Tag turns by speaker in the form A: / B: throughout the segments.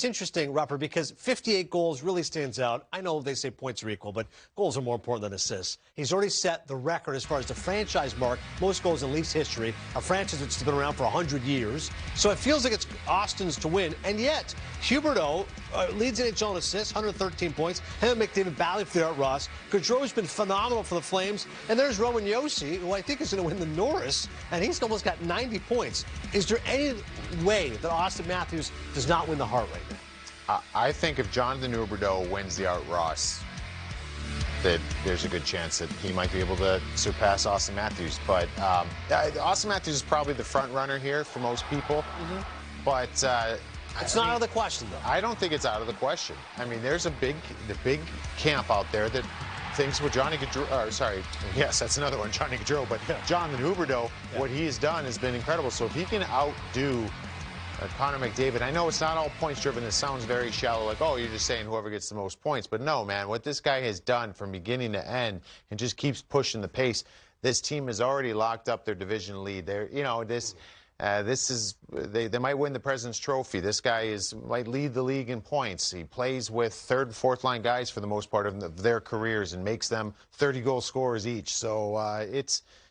A: it's interesting, Rupper, because 58 goals really stands out. I know they say points are equal, but goals are more important than assists. He's already set the record as far as the franchise mark, most goals in Leafs history, a franchise that's been around for 100 years. So it feels like it's Austin's to win. And yet, Huberdeau leads NHL in assists, 113 points. Him and McDavid battling for the Art Ross. Gaudreau's been phenomenal for the Flames. And there's Roman Josi, who I think is going to win the Norris, and he's almost got 90 points. Is there any way that Austin Matthews does not win the Hart right now?
B: I think if Jonathan Huberdeau wins the Art Ross, that there's a good chance that he might be able to surpass Austin Matthews. But Austin Matthews is probably the front runner here for most people. But
A: it's not out of the question, though.
B: I don't think it's out of the question. I mean, there's the big camp out there that thinks with Johnny Gaudreau, sorry, yes, that's another one, Johnny Gaudreau, but Jonathan Huberdeau, what he has done has been incredible. So if he can outdo Connor McDavid, I know it's not all points driven. This sounds very shallow, like, oh, you're just saying whoever gets the most points. But no, man, what this guy has done from beginning to end and just keeps pushing the pace. This team has already locked up their division lead. They might win the President's Trophy. This guy might lead the league in points. He plays with third and fourth line guys for the most part of their careers and makes them 30-goal scorers each. So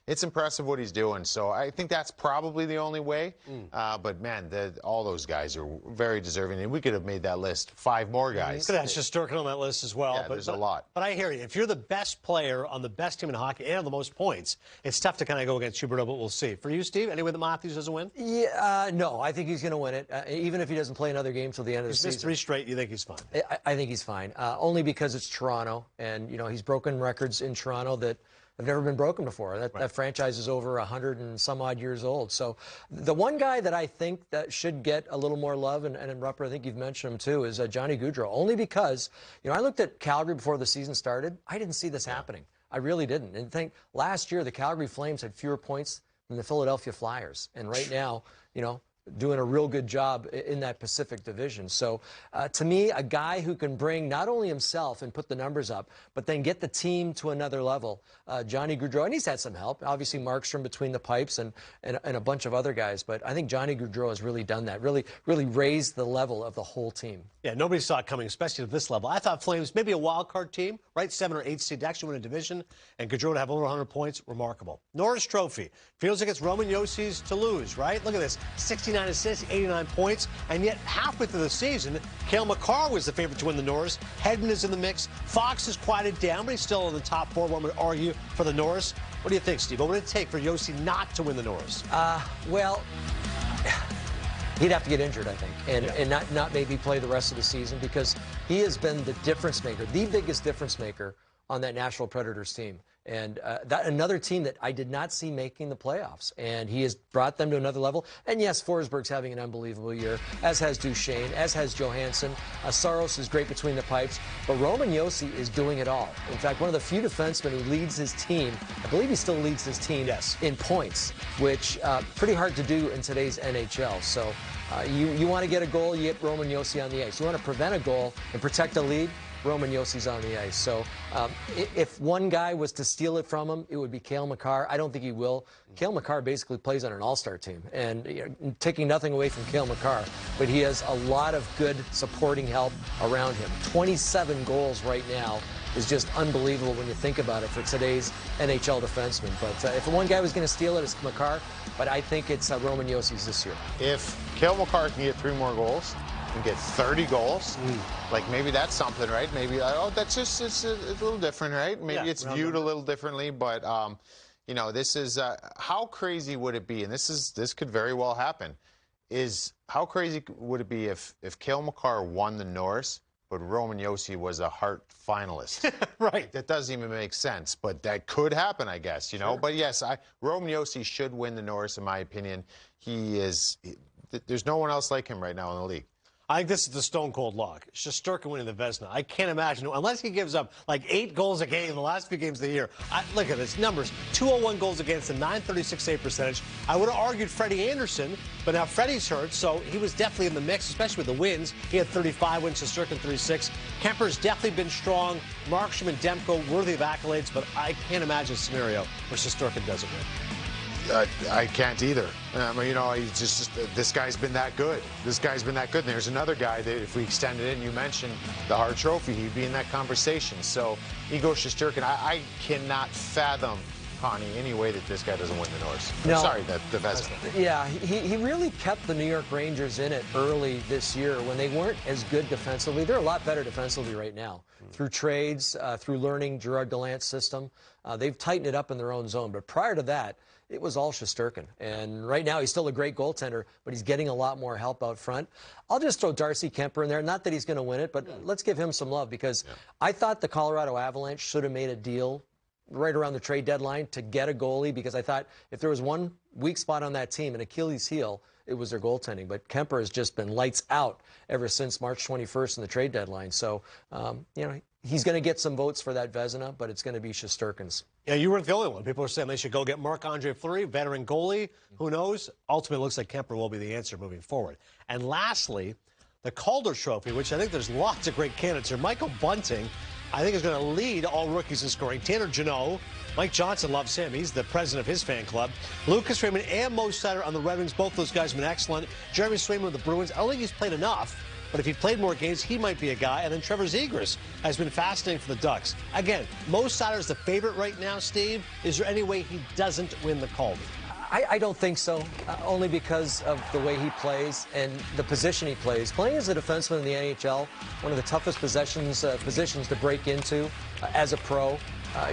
B: it's impressive what he's doing. So I think that's probably the only way. But, man, all those guys are very deserving. And we could have made that list 5 more guys.
A: Could have Shesterkin on that list as well.
B: Yeah, there's a lot.
A: But I hear you. If you're the best player on the best team in hockey and have the most points, it's tough to kind of go against Huberdeau, but we'll see. For you, Steve, any way that Matthews doesn't win?
C: Yeah, no, I think he's going to win it, even if he doesn't play another game till the end of the season.
A: He's missed 3 straight. You think he's fine?
C: I think he's fine, only because it's Toronto. And, he's broken records in Toronto that have never been broken before. That franchise is over 100 and some odd years old. So the one guy that I think that should get a little more love, and Rupper, I think you've mentioned him too, is Johnny Gaudreau. Only because, I looked at Calgary before the season started. I didn't see this happening. I really didn't. And think last year the Calgary Flames had fewer points than the Philadelphia Flyers. And right now, doing a real good job in that Pacific Division. So, to me, a guy who can bring not only himself and put the numbers up, but then get the team to another level, Johnny Gaudreau. And he's had some help. Obviously, Markstrom between the pipes and a bunch of other guys. But I think Johnny Gaudreau has really done that, really raised the level of the whole team.
A: Yeah, nobody saw it coming, especially at this level. I thought Flames, maybe a wild card team, right? 7 or 8 seed to actually win a division, and Gaudreau to have over 100 points, remarkable. Norris Trophy. Feels like it's Roman Josi's to lose, right? Look at this, 69 assists, 89 points, and yet halfway through the season, Cale Makar was the favorite to win the Norris. Hedman is in the mix. Fox has quieted down, but he's still in the top 4, one would argue, for the Norris. What do you think, Steve? What would it take for Josi not to win the Norris?
C: Well, he'd have to get injured, I think, and not maybe play the rest of the season, because he has been the difference maker, the biggest difference maker on that Nashville Predators team. And that another team that I did not see making the playoffs. And he has brought them to another level. And, yes, Forsberg's having an unbelievable year, as has Duchesne, as has Johansson. Saros is great between the pipes. But Roman Josi is doing it all. In fact, one of the few defensemen who leads his team, I believe he still leads his team in points, which pretty hard to do in today's NHL. So you want to get a goal, you get Roman Josi on the ice. You want to prevent a goal and protect a lead, Roman Josi's on the ice. So if one guy was to steal it from him, it would be Cale Makar. I don't think he will. Cale Makar basically plays on an all-star team, and taking nothing away from Cale Makar, but he has a lot of good supporting help around him. 27 goals right now is just unbelievable when you think about it for today's NHL defenseman. But if one guy was going to steal it, it's Makar, but I think it's Roman Josi's this year.
B: If Cale Makar can get 3 more goals and get 30 goals, like maybe that's something, right? Maybe, that's just, it's a little different, right? Maybe it's viewed a little differently, but, this is, how crazy would it be, and this could very well happen, is how crazy would it be if Cale Makar won the Norris, but Roman Josi was a Hart finalist?
A: Right.
B: That doesn't even make sense, but that could happen, I guess, But, yes, Roman Josi should win the Norris, in my opinion. There's no one else like him right now in the league.
A: I think this is the stone-cold lock. Shesterkin winning the Vezina. I can't imagine, unless he gives up like 8 goals a game in the last few games of the year. Look at his numbers. 201 goals against, a .936 save percentage. I would have argued Freddie Anderson, but now Freddie's hurt, so he was definitely in the mix, especially with the wins. He had 35 wins, Shesterkin 36. Kemper's definitely been strong. Markstrom and Demko worthy of accolades, but I can't imagine a scenario where Shesterkin doesn't win.
B: I can't either. You know, he's just this guy's been that good. This guy's been that good. And there's another guy that if we extended it, and you mentioned the Hart Trophy, he'd be in that conversation. So Igor Shesterkin, I cannot fathom, Connie, any way that this guy doesn't win the Norris.
C: No.
B: Sorry, the Vezina.
C: Yeah, he really kept the New York Rangers in it early this year when they weren't as good defensively. They're a lot better defensively right now. Through trades, through learning Gerard Gallant's system, they've tightened it up in their own zone. But prior to that, it was all Shesterkin. And right now, he's still a great goaltender, but he's getting a lot more help out front. I'll just throw Darcy Kemper in there. Not that he's going to win it, but let's give him some love because I thought the Colorado Avalanche should have made a deal right around the trade deadline to get a goalie because I thought if there was one weak spot on that team, an Achilles heel, it was their goaltending. But Kemper has just been lights out ever since March 21st in the trade deadline. So, you know, he's going to get some votes for that Vezina, but it's going to be Shesterkin's.
A: Yeah, you weren't the only one. People are saying they should go get Marc-Andre Fleury, veteran goalie. Who knows? Ultimately, it looks like Kemper will be the answer moving forward. And lastly, the Calder Trophy, which I think there's lots of great candidates here. Michael Bunting, I think, is going to lead all rookies in scoring. Tanner Jeannot, Mike Johnson loves him. He's the president of his fan club. Lucas Raymond and Mo Seider on the Red Wings. Both those guys have been excellent. Jeremy Swayman with the Bruins. I don't think he's played enough, but if he played more games, he might be a guy. And then Trevor Zegras has been fascinating for the Ducks. Again, Mo Seider is the favorite right now, Steve. Is there any way he doesn't win the Calder?
C: I don't think so, only because of the way he plays and the position he plays. Playing as a defenseman in the NHL, one of the toughest positions to break into as a pro.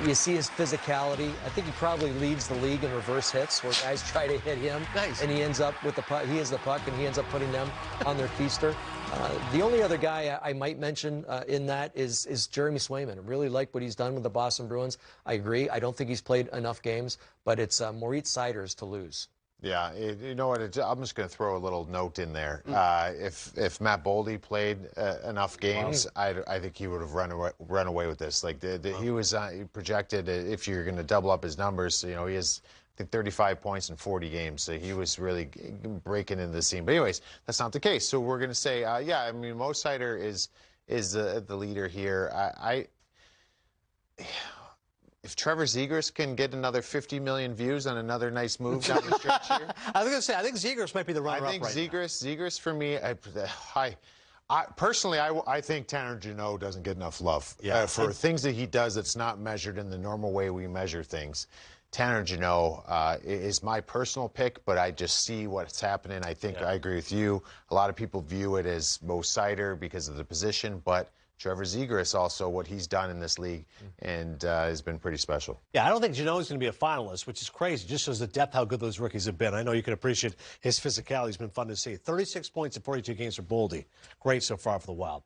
C: You see his physicality. I think he probably leads the league in reverse hits where guys try to hit him.
A: Nice.
C: And he ends up with the puck. He has the puck, and he ends up putting them on their keister. The only other guy I might mention in that is Jeremy Swayman. I really like what he's done with the Boston Bruins. I agree. I don't think he's played enough games, but it's Moritz Seider's to lose.
B: Yeah, you know what? I'm just going to throw a little note in there. If Matt Boldy played enough games, I think he would have run away with this. Like he was projected, if you're going to double up his numbers, you know, he has, I think, 35 points in 40 games. So he was really breaking into the scene. But anyways, that's not the case. So we're going to say, yeah, I mean, Mo Seider is the leader here. If Trevor Zegras can get another 50 million views on another nice move down the stretch here.
A: I was going to say, I think Zegras might be the runner-up right now.
B: I think Zegras for me, personally, I think Tanner Jeannot doesn't get enough love for things that he does that's not measured in the normal way we measure things. Tanner Jeannot is my personal pick, but I just see what's happening. I think I agree with you. A lot of people view it as Mo Seider because of the position, but Trevor Zegras also, what he's done in this league, and has been pretty special.
A: Yeah, I don't think Jeannot is going to be a finalist, which is crazy. Just shows the depth how good those rookies have been. I know you can appreciate his physicality. It's been fun to see. 36 points in 42 games for Boldy. Great so far for the Wild.